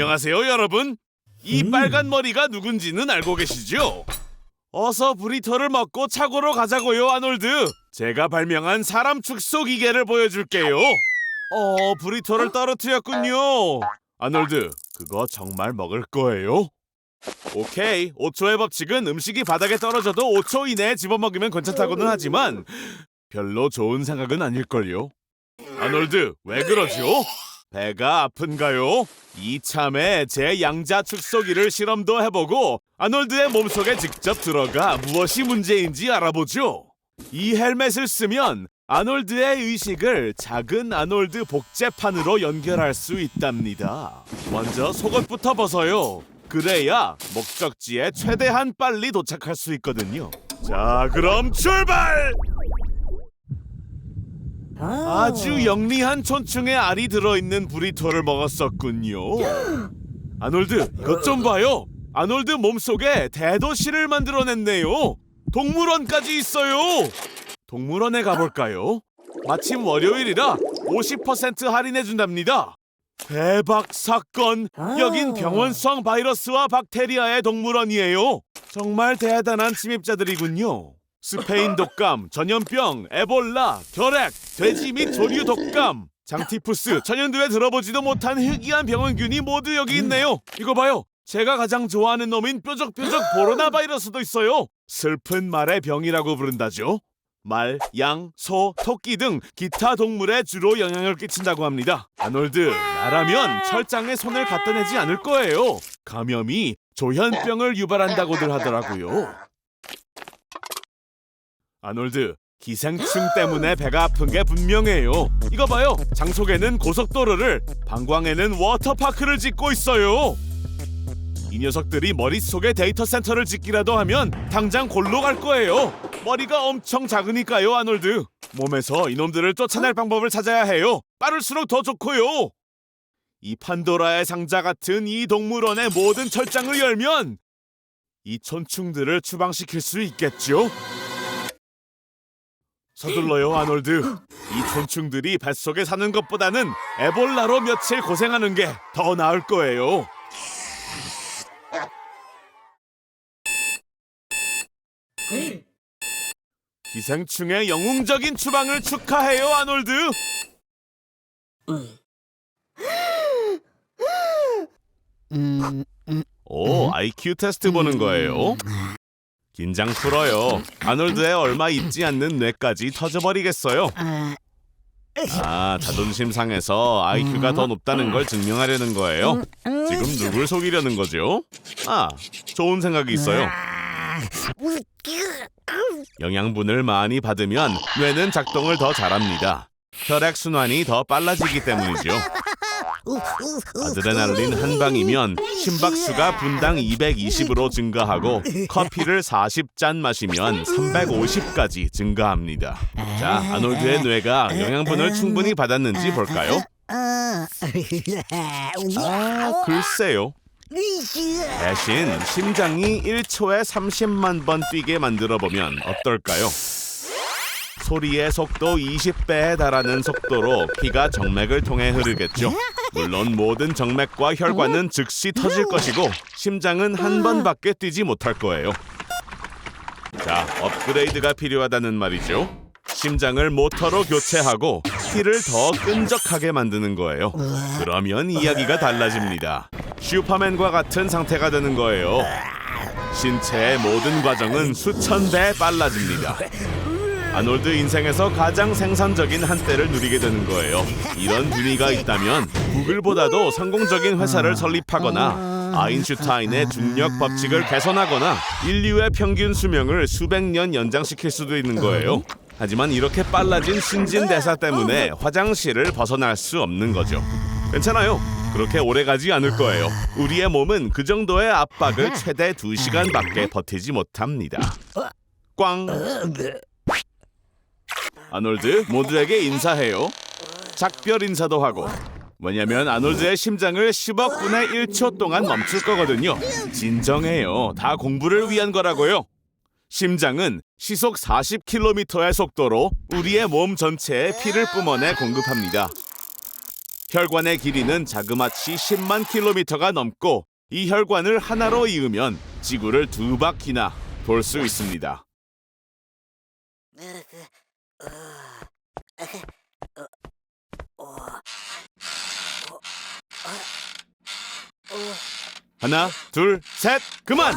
안녕하세요, 여러분. 이 빨간 머리가 누군지는 알고 계시죠? 어서 브리토를 먹고 차고로 가자고요, 아놀드. 제가 발명한 사람 축소 기계를 보여줄게요. 브리토를 떨어뜨렸군요. 아놀드, 그거 정말 먹을 거예요? 오케이, 5초의 법칙은 음식이 바닥에 떨어져도 5초 이내에 집어먹으면 괜찮다고는 하지만 별로 좋은 생각은 아닐걸요. 아놀드, 왜 그러죠? 배가 아픈가요? 이참에 제 양자 축소기를 실험도 해보고 아놀드의 몸속에 직접 들어가 무엇이 문제인지 알아보죠. 이 헬멧을 쓰면 아놀드의 의식을 작은 아놀드 복제판으로 연결할 수 있답니다. 먼저 속옷부터 벗어요. 그래야 목적지에 최대한 빨리 도착할 수 있거든요. 자, 그럼 출발! 아주 영리한 촌충의 알이 들어있는 브리토를 먹었었군요. 아놀드, 이것 좀 봐요. 아놀드 몸속에 대도시를 만들어냈네요. 동물원까지 있어요. 동물원에 가볼까요? 마침 월요일이라 50% 할인해준답니다. 대박 사건! 여긴 병원성 바이러스와 박테리아의 동물원이에요. 정말 대단한 침입자들이군요. 스페인 독감, 전염병, 에볼라, 결핵, 돼지 및 조류 독감, 장티푸스, 천연두에 들어보지도 못한 희귀한 병원균이 모두 여기 있네요. 이거 봐요. 제가 가장 좋아하는 놈인 뾰족뾰족 보로나 바이러스도 있어요. 슬픈 말의 병이라고 부른다죠. 말, 양, 소, 토끼 등 기타 동물에 주로 영향을 끼친다고 합니다. 아놀드, 나라면 철장에 손을 갖다 대지 않을 거예요. 감염이 조현병을 유발한다고들 하더라고요. 아놀드, 기생충 때문에 배가 아픈 게 분명해요. 이거 봐요. 장속에는 고속도로를, 방광에는 워터파크를 짓고 있어요. 이 녀석들이 머릿속에 데이터 센터를 짓기라도 하면 당장 골로 갈 거예요. 머리가 엄청 작으니까요, 아놀드. 몸에서 이놈들을 쫓아낼 방법을 찾아야 해요. 빠를수록 더 좋고요. 이 판도라의 상자 같은 이 동물원의 모든 철장을 열면 이 촌충들을 추방시킬 수 있겠죠? 서둘러요, 아놀드. 이 촌충들이 뱃속에 사는 것보다는 에볼라로 며칠 고생하는 게 더 나을 거예요. 기생충의 영웅적인 추방을 축하해요, 아놀드. 오, IQ 테스트 보는 거예요? 긴장 풀어요. 아놀드의 얼마 있지 않는 뇌까지 터져버리겠어요. 자존심 상해서 IQ가 더 높다는 걸 증명하려는 거예요. 지금 누굴 속이려는 거죠? 좋은 생각이 있어요. 영양분을 많이 받으면 뇌는 작동을 더 잘합니다. 혈액순환이 더 빨라지기 때문이죠. 아드레날린 한 방이면 심박수가 분당 220으로 증가하고 커피를 40잔 마시면 350까지 증가합니다. 자, 아놀드의 뇌가 영양분을 충분히 받았는지 볼까요? 글쎄요. 대신 심장이 1초에 30만 번 뛰게 만들어보면 어떨까요? 소리의 속도 20배에 달하는 속도로 피가 정맥을 통해 흐르겠죠. 물론 모든 정맥과 혈관은 즉시 터질 것이고 심장은 한 번밖에 뛰지 못할 거예요. 자, 업그레이드가 필요하다는 말이죠. 심장을 모터로 교체하고 피를 더 끈적하게 만드는 거예요. 그러면 이야기가 달라집니다. 슈퍼맨과 같은 상태가 되는 거예요. 신체의 모든 과정은 수천 배 빨라집니다. 아놀드 인생에서 가장 생산적인 한때를 누리게 되는 거예요. 이런 분위기가 있다면 구글보다도 성공적인 회사를 설립하거나 아인슈타인의 중력 법칙을 개선하거나 인류의 평균 수명을 수백 년 연장시킬 수도 있는 거예요. 하지만 이렇게 빨라진 신진대사 때문에 화장실을 벗어날 수 없는 거죠. 괜찮아요. 그렇게 오래 가지 않을 거예요. 우리의 몸은 그 정도의 압박을 최대 2시간밖에 버티지 못합니다. 꽝! 아놀드, 모두에게 인사해요. 작별 인사도 하고. 왜냐면 아놀드의 심장을 10억 분의 1초 동안 멈출 거거든요. 진정해요. 다 공부를 위한 거라고요. 심장은 시속 40km의 속도로 우리의 몸 전체에 피를 뿜어내 공급합니다. 혈관의 길이는 자그마치 10만 킬로미터가 넘고 이 혈관을 하나로 이으면 지구를 2바퀴나 돌 수 있습니다. 하나, 둘, 셋, 그만!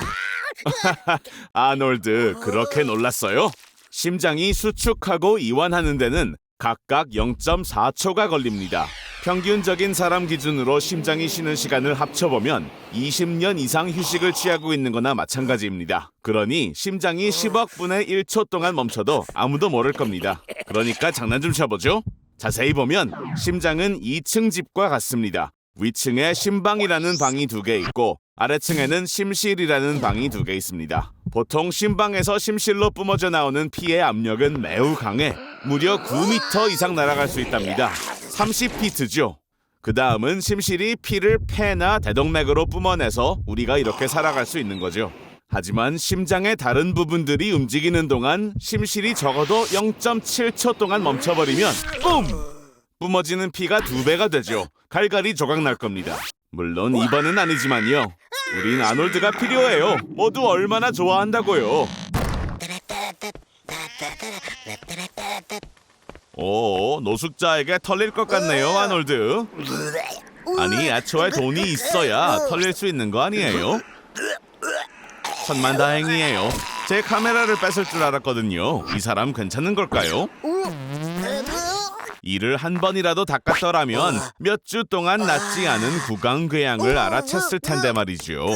아놀드, 그렇게 놀랐어요? 심장이 수축하고 이완하는 데는 각각 0.4초가 걸립니다. 평균적인 사람 기준으로 심장이 쉬는 시간을 합쳐보면 20년 이상 휴식을 취하고 있는 거나 마찬가지입니다. 그러니 심장이 10억 분의 1초 동안 멈춰도 아무도 모를 겁니다. 그러니까 장난 좀 쳐보죠. 자세히 보면 심장은 2층 집과 같습니다. 위층에 심방이라는 방이 2개 있고 아래층에는 심실이라는 방이 2개 있습니다. 보통 심방에서 심실로 뿜어져 나오는 피의 압력은 매우 강해 무려 9m 이상 날아갈 수 있답니다. 30피트죠. 그 다음은 심실이 피를 폐나 대동맥으로 뿜어내서 우리가 이렇게 살아갈 수 있는 거죠. 하지만 심장의 다른 부분들이 움직이는 동안 심실이 적어도 0.7초 동안 멈춰버리면 뿜어지는 피가 2배가 되죠. 갈갈이 조각날 겁니다. 물론 이번은 아니지만요. 우린 아놀드가 필요해요. 모두 얼마나 좋아한다고요. 오, 노숙자에게 털릴 것 같네요, 아놀드. 아니, 애초에 돈이 있어야 털릴 수 있는 거 아니에요? 천만다행이에요. 제 카메라를 뺏을 줄 알았거든요. 이 사람 괜찮은 걸까요? 이를 한 번이라도 닦았더라면 몇 주 동안 낫지 않은 구강궤양을 알아챘을 텐데 말이죠.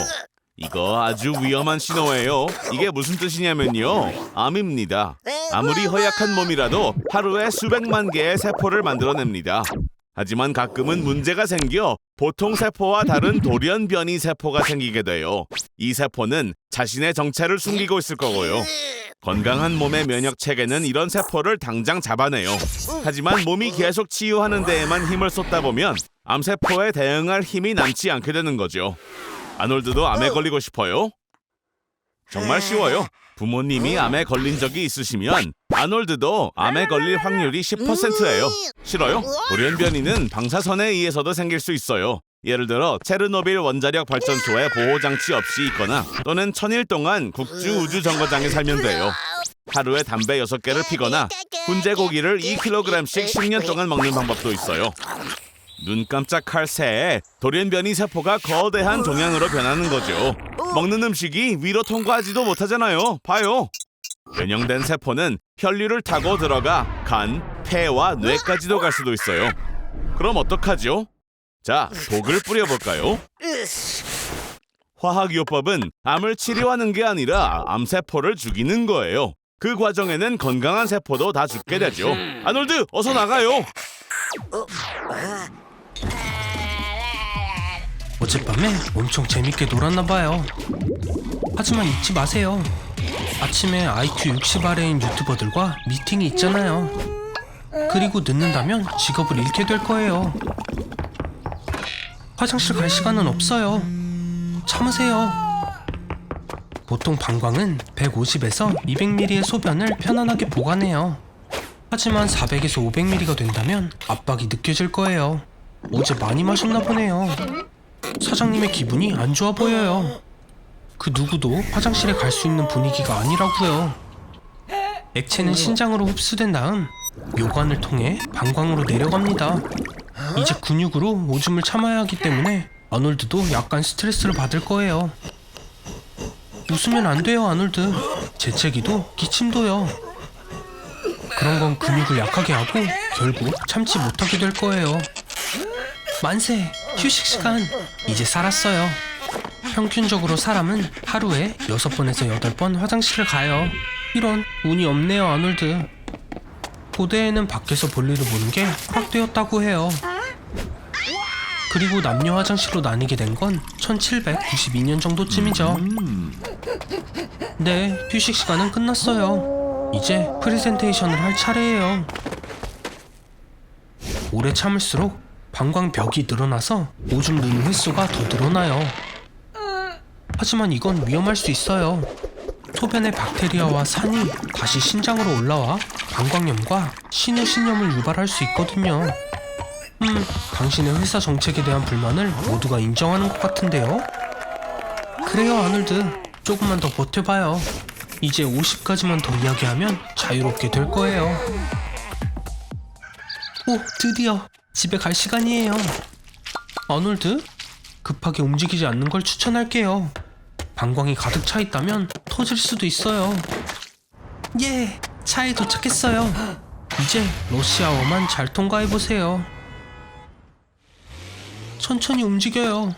이거 아주 위험한 신호예요. 이게 무슨 뜻이냐면요. 암입니다. 아무리 허약한 몸이라도 하루에 수백만 개의 세포를 만들어냅니다. 하지만 가끔은 문제가 생겨 보통 세포와 다른 돌연변이 세포가 생기게 돼요. 이 세포는 자신의 정체를 숨기고 있을 거고요. 건강한 몸의 면역 체계는 이런 세포를 당장 잡아내요. 하지만 몸이 계속 치유하는 데에만 힘을 쏟다 보면 암세포에 대응할 힘이 남지 않게 되는 거죠. 아놀드도 암에 걸리고 싶어요? 정말 쉬워요. 부모님이 암에 걸린 적이 있으시면 아놀드도 암에 걸릴 확률이 10%예요. 싫어요? 돌연변이는 방사선에 의해서도 생길 수 있어요. 예를 들어 체르노빌 원자력 발전소에 보호장치 없이 있거나 또는 1000일 동안 국주 우주정거장에 살면 돼요. 하루에 담배 6개를 피거나 훈제고기를 2kg씩 10년 동안 먹는 방법도 있어요. 눈 깜짝할 새에 돌연변이 세포가 거대한 종양으로 변하는 거죠. 먹는 음식이 위로 통과하지도 못하잖아요. 봐요. 변형된 세포는 혈류를 타고 들어가 간, 폐와 뇌까지도 갈 수도 있어요. 그럼 어떡하죠? 자, 독을 뿌려볼까요? 화학요법은 암을 치료하는 게 아니라 암세포를 죽이는 거예요. 그 과정에는 건강한 세포도 다 죽게 되죠. 아놀드, 어서 나가요. 어젯밤에 엄청 재밌게 놀았나봐요. 하지만 잊지 마세요. 아침에 IQ 60 아래인 유튜버들과 미팅이 있잖아요. 그리고 늦는다면 직업을 잃게 될 거예요. 화장실 갈 시간은 없어요. 참으세요. 보통 방광은 150에서 200ml의 소변을 편안하게 보관해요. 하지만 400에서 500ml가 된다면 압박이 느껴질 거예요. 어제 많이 마셨나 보네요. 사장님의 기분이 안 좋아 보여요. 그 누구도 화장실에 갈 수 있는 분위기가 아니라고요. 액체는 신장으로 흡수된 다음 묘관을 통해 방광으로 내려갑니다. 이제 근육으로 오줌을 참아야 하기 때문에 아놀드도 약간 스트레스를 받을 거예요. 웃으면 안 돼요, 아놀드. 재채기도 기침도요. 그런 건 근육을 약하게 하고 결국 참지 못하게 될 거예요. 만세! 휴식 시간! 이제 살았어요. 평균적으로 사람은 하루에 6번에서 8번 화장실을 가요. 이런, 운이 없네요, 아놀드. 고대에는 밖에서 볼일을 보는 게 허락되었다고 해요. 그리고 남녀 화장실로 나뉘게 된 건 1792년 정도쯤이죠. 네, 휴식 시간은 끝났어요. 이제 프레젠테이션을 할 차례예요. 오래 참을수록 방광벽이 늘어나서 오줌 누는 횟수가 더 늘어나요. 하지만 이건 위험할 수 있어요. 소변의 박테리아와 산이 다시 신장으로 올라와 방광염과 신우신염을 유발할 수 있거든요. 당신의 회사 정책에 대한 불만을 모두가 인정하는 것 같은데요? 그래요, 아놀드. 조금만 더 버텨봐요. 이제 50가지만 더 이야기하면 자유롭게 될 거예요. 오, 드디어 집에 갈 시간이에요. 아놀드, 급하게 움직이지 않는 걸 추천할게요. 방광이 가득 차 있다면 터질 수도 있어요. 예, 차에 도착했어요. 이제 러시아어만 잘 통과해보세요. 천천히 움직여요.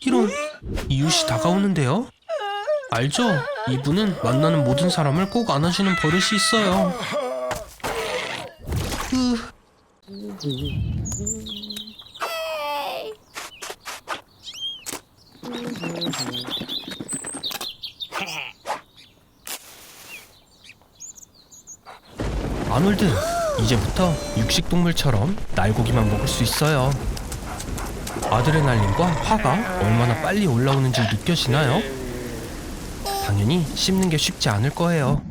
이런, 이웃이 다가오는데요? 알죠? 이분은 만나는 모든 사람을 꼭 안아주는 버릇이 있어요. 아놀드, 이제부터 육식동물처럼 날고기만 먹을 수 있어요. 아드레날린과 화가 얼마나 빨리 올라오는지 느껴지나요? 당연히 씹는 게 쉽지 않을 거예요.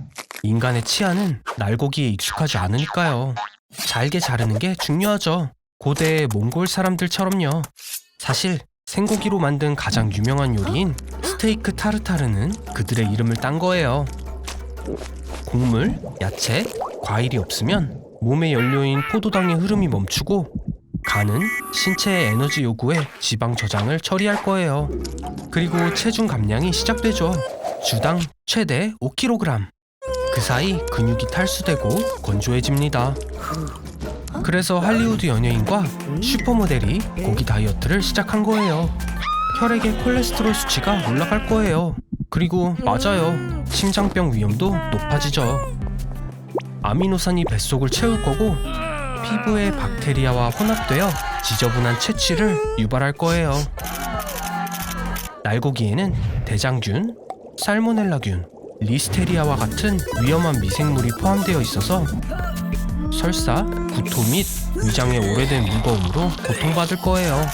인간의 치아는 날고기에 익숙하지 않으니까요. 잘게 자르는 게 중요하죠. 고대 몽골 사람들처럼요. 사실 생고기로 만든 가장 유명한 요리인 스테이크 타르타르는 그들의 이름을 딴 거예요. 곡물, 야채, 과일이 없으면 몸의 연료인 포도당의 흐름이 멈추고 간은 신체의 에너지 요구에 지방 저장을 처리할 거예요. 그리고 체중 감량이 시작되죠. 주당 최대 5kg. 그 사이 근육이 탈수되고 건조해집니다. 그래서 할리우드 연예인과 슈퍼모델이 고기 다이어트를 시작한 거예요. 혈액의 콜레스테롤 수치가 올라갈 거예요. 그리고 맞아요, 심장병 위험도 높아지죠. 아미노산이 뱃속을 채울 거고 피부에 박테리아와 혼합되어 지저분한 채취를 유발할 거예요. 날고기에는 대장균, 살모넬라균, 리스테리아와 같은 위험한 미생물이 포함되어 있어서 설사, 구토 및 위장의 오래된 무거움으로 고통받을 거예요.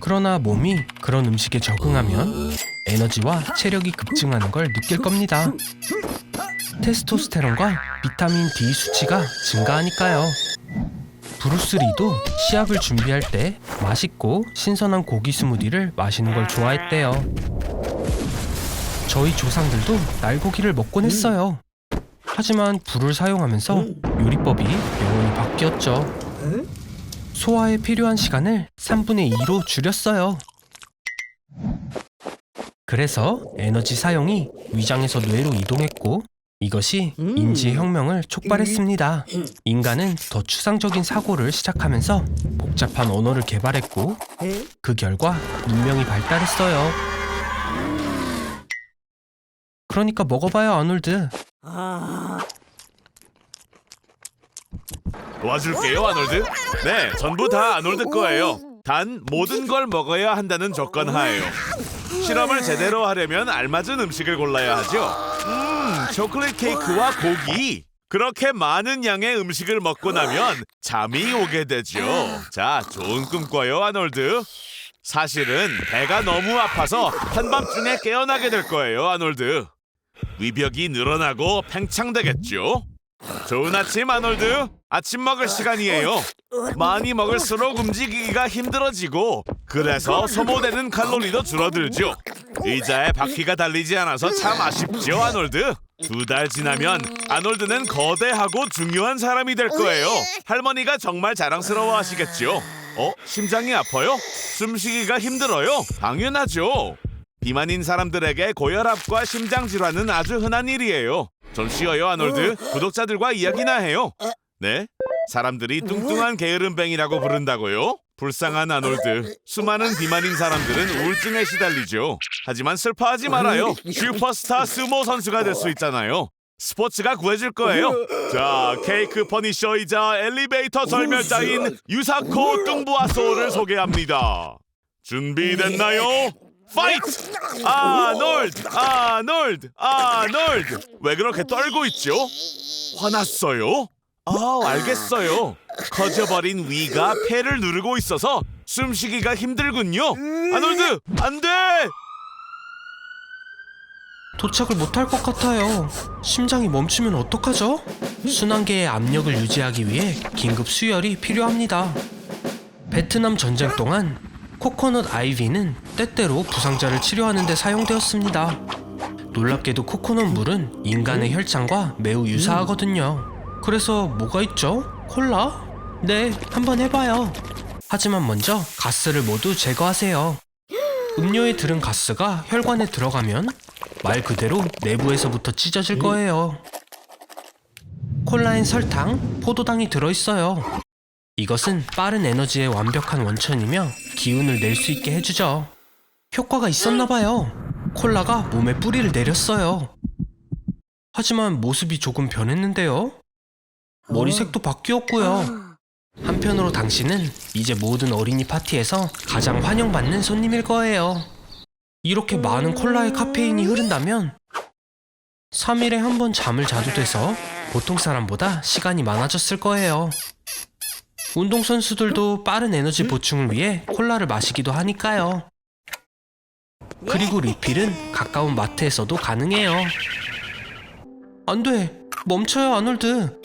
그러나 몸이 그런 음식에 적응하면 에너지와 체력이 급증하는 걸 느낄 겁니다. 테스토스테론과 비타민 D 수치가 증가하니까요. 브루스 리도 시합을 준비할 때 맛있고 신선한 고기 스무디를 마시는 걸 좋아했대요. 저희 조상들도 날고기를 먹곤 했어요. 하지만 불을 사용하면서 요리법이 영원히 바뀌었죠. 소화에 필요한 시간을 3분의 2로 줄였어요. 그래서 에너지 사용이 위장에서 뇌로 이동했고 이것이 인지의 혁명을 촉발했습니다. 인간은 더 추상적인 사고를 시작하면서 복잡한 언어를 개발했고 그 결과 문명이 발달했어요. 그러니까 먹어봐요, 아놀드. 도와줄게요, 아놀드. 네, 전부 다 아놀드 거예요. 단 모든 걸 먹어야 한다는 조건 하에요. 실험을 제대로 하려면 알맞은 음식을 골라야 하죠. 초콜릿 케이크와 고기. 그렇게 많은 양의 음식을 먹고 나면 잠이 오게 되죠. 자, 좋은 꿈 꿔요, 아놀드. 사실은 배가 너무 아파서 한밤중에 깨어나게 될 거예요, 아놀드. 위벽이 늘어나고 팽창되겠죠. 좋은 아침, 아놀드. 아침 먹을 시간이에요. 많이 먹을수록 움직이기가 힘들어지고 그래서 소모되는 칼로리도 줄어들죠. 의자에 바퀴가 달리지 않아서 참 아쉽죠, 아놀드. 2달 지나면 아놀드는 거대하고 중요한 사람이 될 거예요. 할머니가 정말 자랑스러워 하시겠죠. 심장이 아파요? 숨쉬기가 힘들어요? 당연하죠. 비만인 사람들에게 고혈압과 심장질환은 아주 흔한 일이에요. 좀 쉬어요, 아놀드. 구독자들과 이야기나 해요. 네? 사람들이 뚱뚱한 게으름뱅이라고 부른다고요? 불쌍한 아놀드. 수많은 비만인 사람들은 우울증에 시달리죠. 하지만 슬퍼하지 말아요. 슈퍼스타 스모 선수가 될 수 있잖아요. 스포츠가 구해줄 거예요. 자, 케이크 퍼니셔이자 엘리베이터 절멸자인 유사코 뚱부아소를 소개합니다. 준비됐나요? 파이트! 아놀드! 아놀드! 아놀드! 왜 그렇게 떨고 있죠? 화났어요? 알겠어요. 커져버린 위가 폐를 누르고 있어서 숨쉬기가 힘들군요. 아놀드! 안 돼! 도착을 못할 것 같아요. 심장이 멈추면 어떡하죠? 순환계의 압력을 유지하기 위해 긴급 수혈이 필요합니다. 베트남 전쟁 동안 코코넛 아이비는 때때로 부상자를 치료하는 데 사용되었습니다. 놀랍게도 코코넛 물은 인간의 혈장과 매우 유사하거든요. 그래서 뭐가 있죠? 콜라? 네, 한번 해봐요. 하지만 먼저 가스를 모두 제거하세요. 음료에 들은 가스가 혈관에 들어가면 말 그대로 내부에서부터 찢어질 거예요. 콜라엔 설탕, 포도당이 들어있어요. 이것은 빠른 에너지의 완벽한 원천이며 기운을 낼 수 있게 해주죠. 효과가 있었나봐요. 콜라가 몸에 뿌리를 내렸어요. 하지만 모습이 조금 변했는데요. 머리색도 바뀌었고요. 한편으로 당신은 이제 모든 어린이 파티에서 가장 환영받는 손님일 거예요. 이렇게 많은 콜라의 카페인이 흐른다면 3일에 한 번 잠을 자도 돼서 보통 사람보다 시간이 많아졌을 거예요. 운동선수들도 빠른 에너지 보충을 위해 콜라를 마시기도 하니까요. 그리고 리필은 가까운 마트에서도 가능해요. 안 돼! 멈춰요, 아놀드!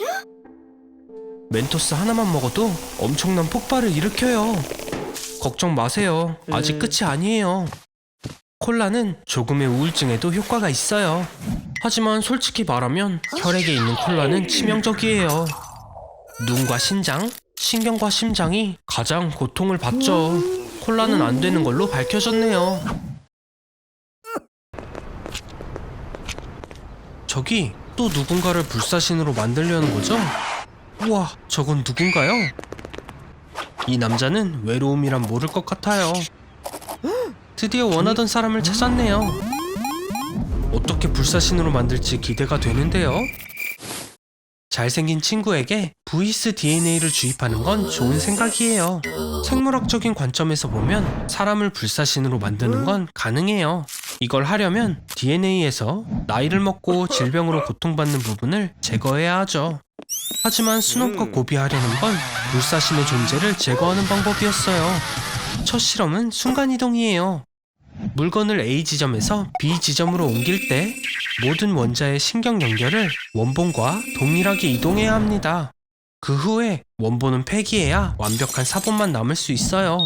멘토스 하나만 먹어도 엄청난 폭발을 일으켜요. 걱정 마세요. 아직 끝이 아니에요. 콜라는 조금의 우울증에도 효과가 있어요. 하지만 솔직히 말하면 혈액에 있는 콜라는 치명적이에요. 눈과 신장, 신경과 심장이 가장 고통을 받죠. 콜라는 안 되는 걸로 밝혀졌네요. 저기 또 누군가를 불사신으로 만들려는 거죠? 우와, 저건 누군가요? 이 남자는 외로움이란 모를 것 같아요. 드디어 원하던 사람을 찾았네요. 어떻게 불사신으로 만들지 기대가 되는데요. 잘생긴 친구에게 VS DNA를 주입하는 건 좋은 생각이에요. 생물학적인 관점에서 보면 사람을 불사신으로 만드는 건 가능해요. 이걸 하려면 DNA에서 나이를 먹고 질병으로 고통받는 부분을 제거해야 하죠. 하지만 스놈과 고비하려는 건 불사신의 존재를 제거하는 방법이었어요. 첫 실험은 순간이동이에요. 물건을 A 지점에서 B 지점으로 옮길 때 모든 원자의 신경 연결을 원본과 동일하게 이동해야 합니다. 그 후에 원본은 폐기해야 완벽한 사본만 남을 수 있어요.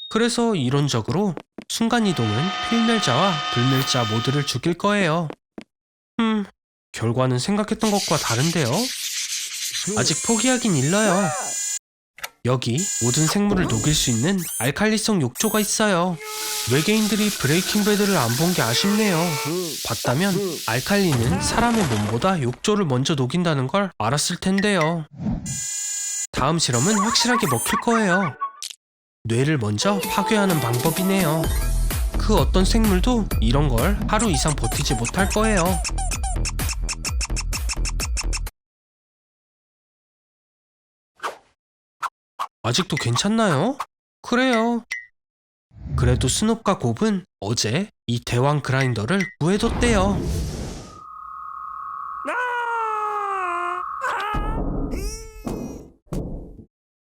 그래서 이론적으로 순간이동은 필멸자와 불멸자 모두를 죽일 거예요. 결과는 생각했던 것과 다른데요. 아직 포기하긴 일러요. 여기 모든 생물을 녹일 수 있는 알칼리성 욕조가 있어요. 외계인들이 브레이킹 배드를 안 본 게 아쉽네요. 봤다면 알칼리는 사람의 몸보다 욕조를 먼저 녹인다는 걸 알았을 텐데요. 다음 실험은 확실하게 먹힐 거예요. 뇌를 먼저 파괴하는 방법이네요. 그 어떤 생물도 이런 걸 하루 이상 버티지 못할 거예요. 아직도 괜찮나요? 그래요. 그래도 스눕과 곱은 어제 이 대왕 그라인더를 구해뒀대요.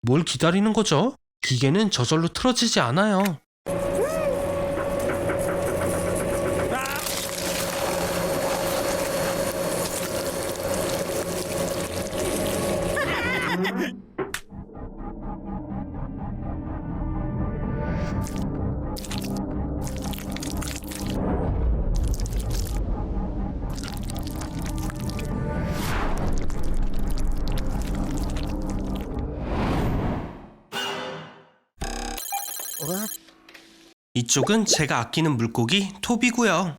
뭘 기다리는 거죠? 기계는 저절로 틀어지지 않아요. 이쪽은 제가 아끼는 물고기 토비고요.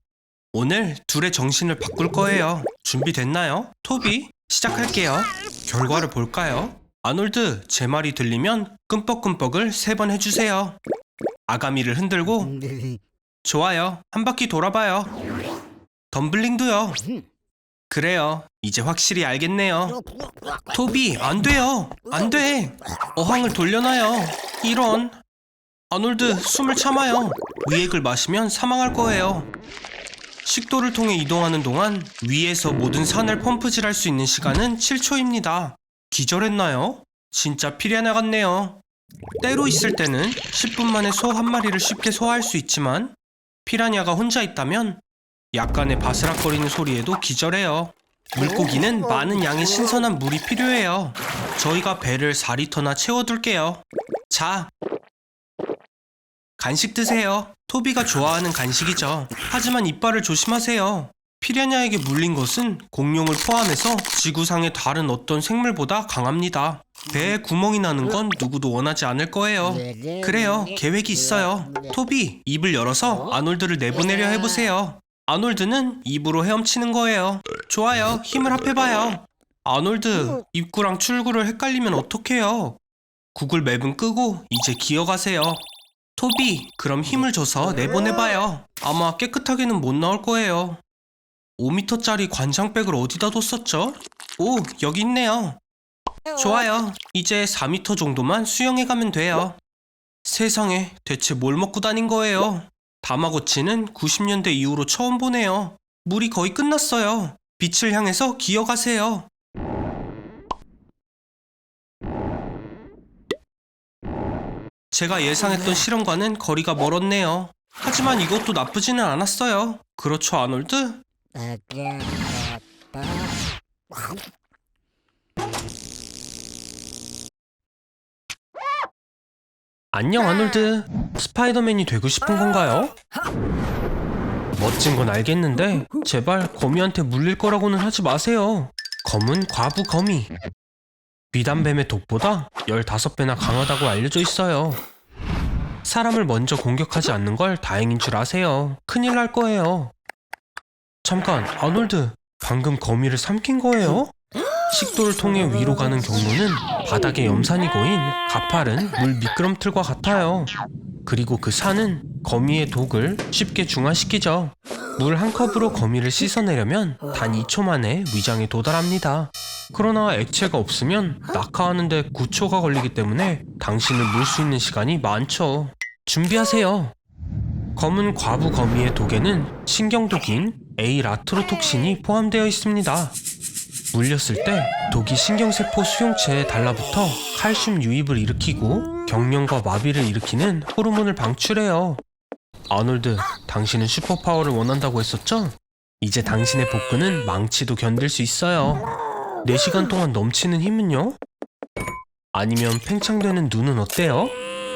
오늘 둘의 정신을 바꿀 거예요. 준비됐나요? 토비, 시작할게요. 결과를 볼까요? 아놀드, 제 말이 들리면 끔뻑끔뻑을 3번 해주세요. 아가미를 흔들고 좋아요. 한 바퀴 돌아봐요. 덤블링도요. 그래요. 이제 확실히 알겠네요. 토비, 안 돼요. 안 돼. 어항을 돌려놔요. 이런. 아놀드, 숨을 참아요. 위액을 마시면 사망할 거예요. 식도를 통해 이동하는 동안 위에서 모든 산을 펌프질할 수 있는 시간은 7초입니다. 기절했나요? 진짜 피리아나 같네요. 때로 있을 때는 10분 만에 소 한 마리를 쉽게 소화할 수 있지만 피라냐가 혼자 있다면 약간의 바스락거리는 소리에도 기절해요. 물고기는 많은 양의 신선한 물이 필요해요. 저희가 배를 4리터나 채워둘게요. 자, 간식 드세요. 토비가 좋아하는 간식이죠. 하지만 이빨을 조심하세요. 피라냐에게 물린 것은 공룡을 포함해서 지구상의 다른 어떤 생물보다 강합니다. 배에 구멍이 나는 건 누구도 원하지 않을 거예요. 그래요, 계획이 있어요. 토비, 입을 열어서 아놀드를 내보내려 해보세요. 아놀드는 입으로 헤엄치는 거예요. 좋아요, 힘을 합해봐요. 아놀드, 입구랑 출구를 헷갈리면 어떡해요? 구글 맵은 끄고 이제 기어가세요. 토비, 그럼 힘을 줘서 내보내봐요. 아마 깨끗하게는 못 나올 거예요. 5m짜리 관장백을 어디다 뒀었죠? 오, 여기 있네요. 좋아요. 이제 4m 정도만 수영해가면 돼요. 세상에, 대체 뭘 먹고 다닌 거예요? 다마고치는 90년대 이후로 처음 보네요. 물이 거의 끝났어요. 빛을 향해서 기어가세요. 제가 예상했던 실험과는 거리가 멀었네요. 하지만 이것도 나쁘지는 않았어요. 그렇죠, 아놀드? 안녕, 아놀드. 스파이더맨이 되고 싶은 건가요? 멋진 건 알겠는데 제발 거미한테 물릴 거라고는 하지 마세요. 검은 과부 거미. 미담뱀의 독보다 15배나 강하다고 알려져 있어요. 사람을 먼저 공격하지 않는 걸 다행인 줄 아세요. 큰일 날 거예요. 잠깐, 아놀드. 방금 거미를 삼킨 거예요? 식도를 통해 위로 가는 경로는 바닥에 염산이 고인 가파른 물 미끄럼틀과 같아요. 그리고 그 산은 거미의 독을 쉽게 중화시키죠. 물 한 컵으로 거미를 씻어내려면 단 2초 만에 위장에 도달합니다. 그러나 액체가 없으면 낙하하는데 9초가 걸리기 때문에 당신을 물 수 있는 시간이 많죠. 준비하세요. 검은 과부 거미의 독에는 신경독인 에이라트로톡신이 포함되어 있습니다. 물렸을 때 독이 신경세포 수용체에 달라붙어 칼슘 유입을 일으키고 경련과 마비를 일으키는 호르몬을 방출해요. 아놀드, 당신은 슈퍼파워를 원한다고 했었죠? 이제 당신의 복근은 망치도 견딜 수 있어요. 4시간 동안 넘치는 힘은요? 아니면 팽창되는 눈은 어때요?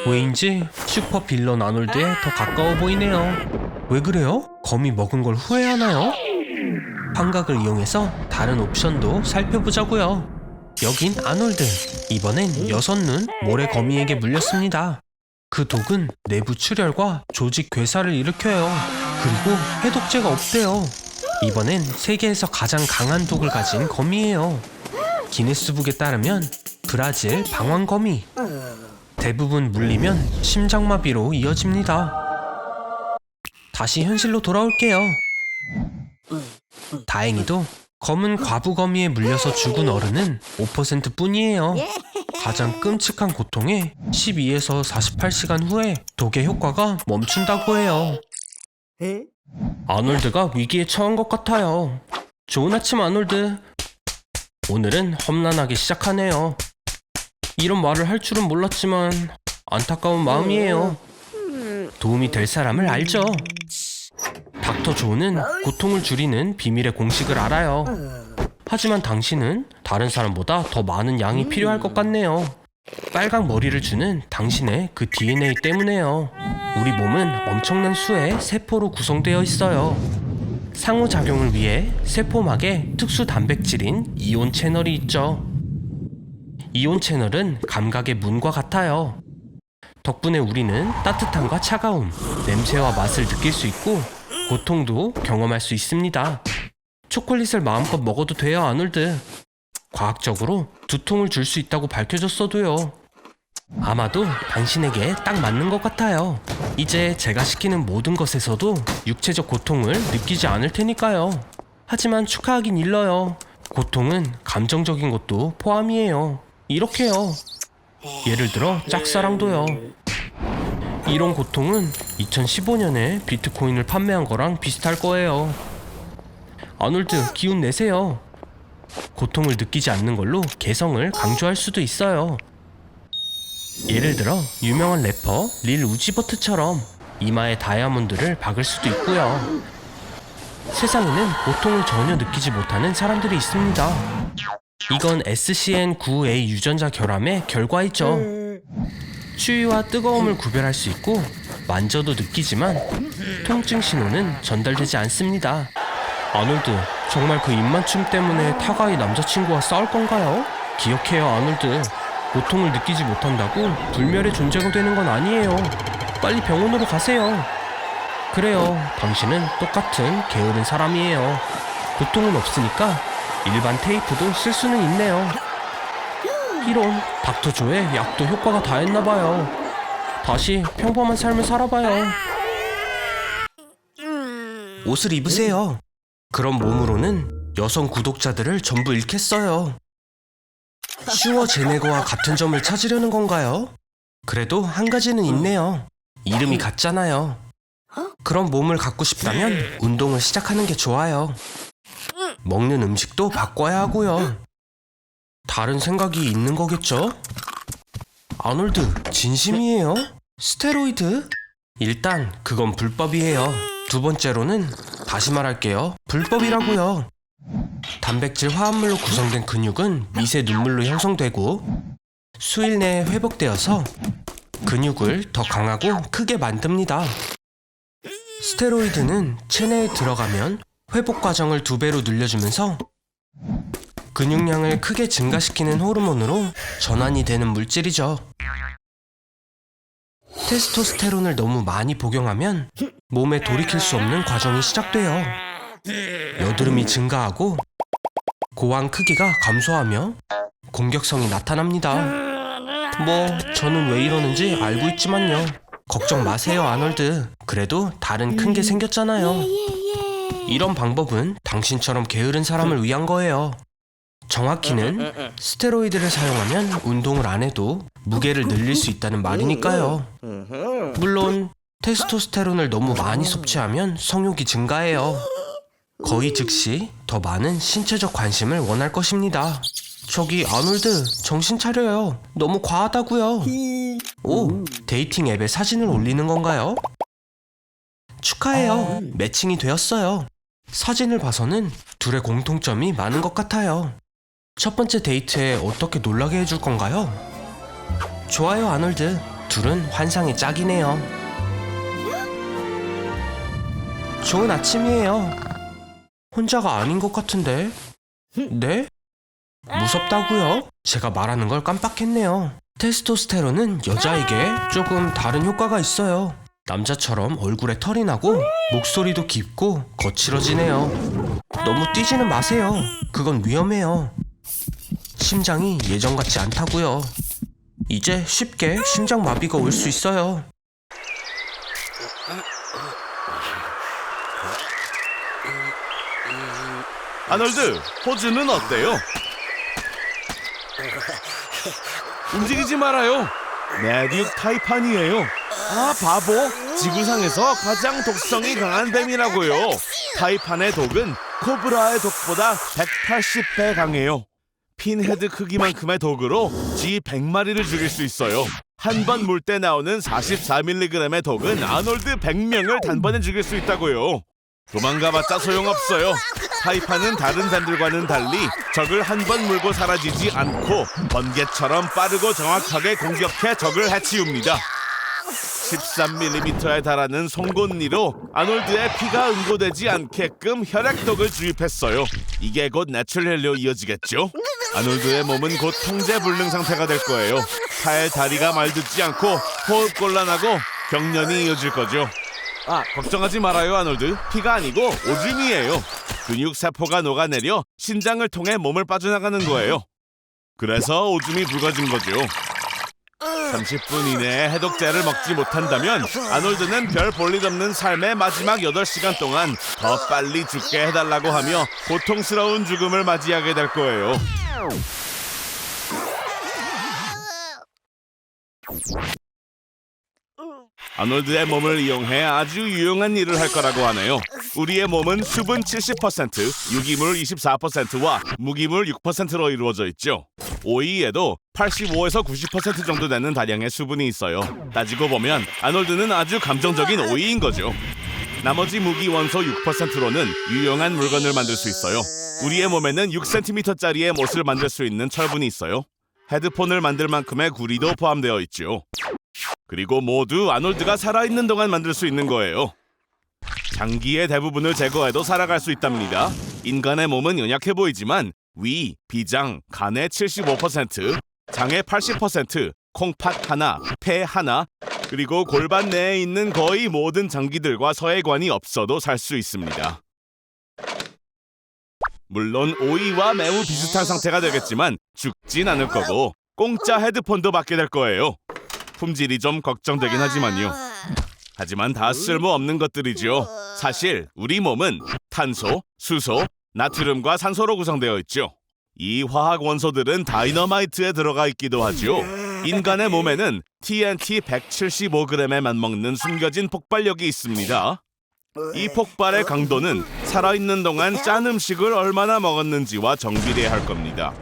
왜인지 슈퍼 빌런 아놀드에 더 가까워 보이네요. 왜 그래요? 거미 먹은 걸 후회하나요? 환각을 이용해서 다른 옵션도 살펴보자고요. 여긴 아놀드. 이번엔 6눈 모래 거미에게 물렸습니다. 그 독은 내부 출혈과 조직 괴사를 일으켜요. 그리고 해독제가 없대요. 이번엔 세계에서 가장 강한 독을 가진 거미예요. 기네스북에 따르면 브라질 방황거미. 대부분 물리면 심장마비로 이어집니다. 다시 현실로 돌아올게요. 다행히도 검은 과부거미에 물려서 죽은 어른은 5% 뿐이에요. 가장 끔찍한 고통에 12에서 48시간 후에 독의 효과가 멈춘다고 해요. 아놀드가 위기에 처한 것 같아요. 좋은 아침, 아놀드. 오늘은 험난하게 시작하네요. 이런 말을 할 줄은 몰랐지만 안타까운 마음이에요. 도움이 될 사람을 알죠? 닥터 조는 고통을 줄이는 비밀의 공식을 알아요. 하지만 당신은 다른 사람보다 더 많은 양이 필요할 것 같네요. 빨강 머리를 주는 당신의 그 DNA 때문에요. 우리 몸은 엄청난 수의 세포로 구성되어 있어요. 상호작용을 위해 세포막에 특수 단백질인 이온 채널이 있죠. 이온 채널은 감각의 문과 같아요. 덕분에 우리는 따뜻함과 차가움, 냄새와 맛을 느낄 수 있고 고통도 경험할 수 있습니다. 초콜릿을 마음껏 먹어도 돼요, 아놀드. 과학적으로 두통을 줄 수 있다고 밝혀졌어도요. 아마도 당신에게 딱 맞는 것 같아요. 이제 제가 시키는 모든 것에서도 육체적 고통을 느끼지 않을 테니까요. 하지만 축하하긴 일러요. 고통은 감정적인 것도 포함이에요. 이렇게요. 예를 들어 짝사랑도요. 이런 고통은 2015년에 비트코인을 판매한 거랑 비슷할 거예요. 아놀드, 기운 내세요. 고통을 느끼지 않는 걸로 개성을 강조할 수도 있어요. 예를 들어 유명한 래퍼 릴 우지버트처럼 이마에 다이아몬드를 박을 수도 있고요. 세상에는 고통을 전혀 느끼지 못하는 사람들이 있습니다. 이건 SCN9A 유전자 결함의 결과이죠. 추위와 뜨거움을 구별할 수 있고 만져도 느끼지만 통증 신호는 전달되지 않습니다. 아놀드, 정말 그 입맞춤 때문에 타가의 남자친구와 싸울 건가요? 기억해요, 아놀드. 고통을 느끼지 못한다고 불멸의 존재가 되는 건 아니에요. 빨리 병원으로 가세요. 그래요, 당신은 똑같은 게으른 사람이에요. 고통은 없으니까 일반 테이프도 쓸 수는 있네요. 이런, 닥터 조의 약도 효과가 다했나봐요. 다시 평범한 삶을 살아봐요. 옷을 입으세요. 그런 몸으로는 여성 구독자들을 전부 잃겠어요. 슈워 제네거와 같은 점을 찾으려는 건가요? 그래도 한 가지는 있네요. 이름이 같잖아요. 그런 몸을 갖고 싶다면 운동을 시작하는 게 좋아요. 먹는 음식도 바꿔야 하고요. 다른 생각이 있는 거겠죠? 아놀드, 진심이에요? 스테로이드? 일단 그건 불법이에요. 두 번째로는 다시 말할게요. 불법이라고요. 단백질 화합물로 구성된 근육은 미세 눈물로 형성되고 수일 내에 회복되어서 근육을 더 강하고 크게 만듭니다. 스테로이드는 체내에 들어가면 회복 과정을 2배로 늘려주면서 근육량을 크게 증가시키는 호르몬으로 전환이 되는 물질이죠. 테스토스테론을 너무 많이 복용하면 몸에 돌이킬 수 없는 과정이 시작돼요. 여드름이 증가하고 고환 크기가 감소하며 공격성이 나타납니다. 뭐 저는 왜 이러는지 알고 있지만요. 걱정 마세요, 아놀드. 그래도 다른 큰 게 생겼잖아요. 이런 방법은 당신처럼 게으른 사람을 위한 거예요. 정확히는 스테로이드를 사용하면 운동을 안 해도 무게를 늘릴 수 있다는 말이니까요. 물론 테스토스테론을 너무 많이 섭취하면 성욕이 증가해요. 거의 즉시 더 많은 신체적 관심을 원할 것입니다. 저기 아놀드, 정신 차려요. 너무 과하다고요. 오, 데이팅 앱에 사진을 올리는 건가요? 축하해요. 매칭이 되었어요. 사진을 봐서는 둘의 공통점이 많은 것 같아요. 첫 번째 데이트에 어떻게 놀라게 해줄 건가요? 좋아요, 아놀드. 둘은 환상의 짝이네요. 좋은 아침이에요. 혼자가 아닌 것 같은데. 네? 무섭다고요? 제가 말하는 걸 깜빡했네요. 테스토스테론은 여자에게 조금 다른 효과가 있어요. 남자처럼 얼굴에 털이 나고 목소리도 깊고 거칠어지네요. 너무 뛰지는 마세요. 그건 위험해요. 심장이 예전 같지 않다고요. 이제 쉽게 심장마비가 올 수 있어요. 아놀드, 포즈는 어때요? 움직이지 말아요. 메딕 타이판이에요. 아, 바보. 지구상에서 가장 독성이 강한 뱀이라고요. 타이판의 독은 코브라의 독보다 180배 강해요. 핀헤드 크기만큼의 독으로 쥐 100마리를 죽일 수 있어요. 한 번 물 때 나오는 44mg의 독은 아놀드 100명을 단번에 죽일 수 있다고요. 도망가봤자 소용없어요. 타이판은 다른 뱀들과는 달리 적을 한 번 물고 사라지지 않고 번개처럼 빠르고 정확하게 공격해 적을 해치웁니다. 13mm에 달하는 송곳니로 아놀드의 피가 응고되지 않게끔 혈액독을 주입했어요. 이게 곧 내추럴로 이어지겠죠? 아놀드의 몸은 곧 통제불능 상태가 될 거예요. 팔, 다리가 말듣지 않고 호흡 곤란하고 경련이 이어질 거죠. 아, 걱정하지 말아요, 아놀드. 피가 아니고 오줌이에요. 근육 세포가 녹아내려 신장을 통해 몸을 빠져나가는 거예요. 그래서 오줌이 붉어진 거죠. 30분 이내에 해독제를 먹지 못한다면 아놀드는 별 볼일 없는 삶의 마지막 8시간 동안 더 빨리 죽게 해달라고 하며 고통스러운 죽음을 맞이하게 될 거예요. 아놀드의 몸을 이용해 아주 유용한 일을 할 거라고 하네요. 우리의 몸은 수분 70%, 유기물 24%와 무기물 6%로 이루어져 있죠. 오이에도 85에서 90% 정도 되는 다량의 수분이 있어요. 따지고 보면 아놀드는 아주 감정적인 오이인 거죠. 나머지 무기 원소 6%로는 유용한 물건을 만들 수 있어요. 우리의 몸에는 6cm짜리의 못을 만들 수 있는 철분이 있어요. 헤드폰을 만들 만큼의 구리도 포함되어 있죠. 그리고 모두 아놀드가 살아있는 동안 만들 수 있는 거예요. 장기의 대부분을 제거해도 살아갈 수 있답니다. 인간의 몸은 연약해 보이지만 위, 비장, 간의 75%, 장의 80%, 콩팥 하나, 폐 하나, 그리고 골반 내에 있는 거의 모든 장기들과 서해관이 없어도 살 수 있습니다. 물론 오이와 매우 비슷한 상태가 되겠지만 죽진 않을 거고 공짜 헤드폰도 받게 될 거예요. 품질이 좀 걱정되긴 하지만요. 하지만 다 쓸모없는 것들이죠. 사실 우리 몸은 탄소, 수소, 나트륨과 산소로 구성되어 있죠. 이 화학 원소들은 다이너마이트에 들어가 있기도 하죠. 인간의 몸에는 TNT 175g에 맞먹는 숨겨진 폭발력이 있습니다. 이 폭발의 강도는 살아있는 동안 짠 음식을 얼마나 먹었는지와 정비례할 겁니다.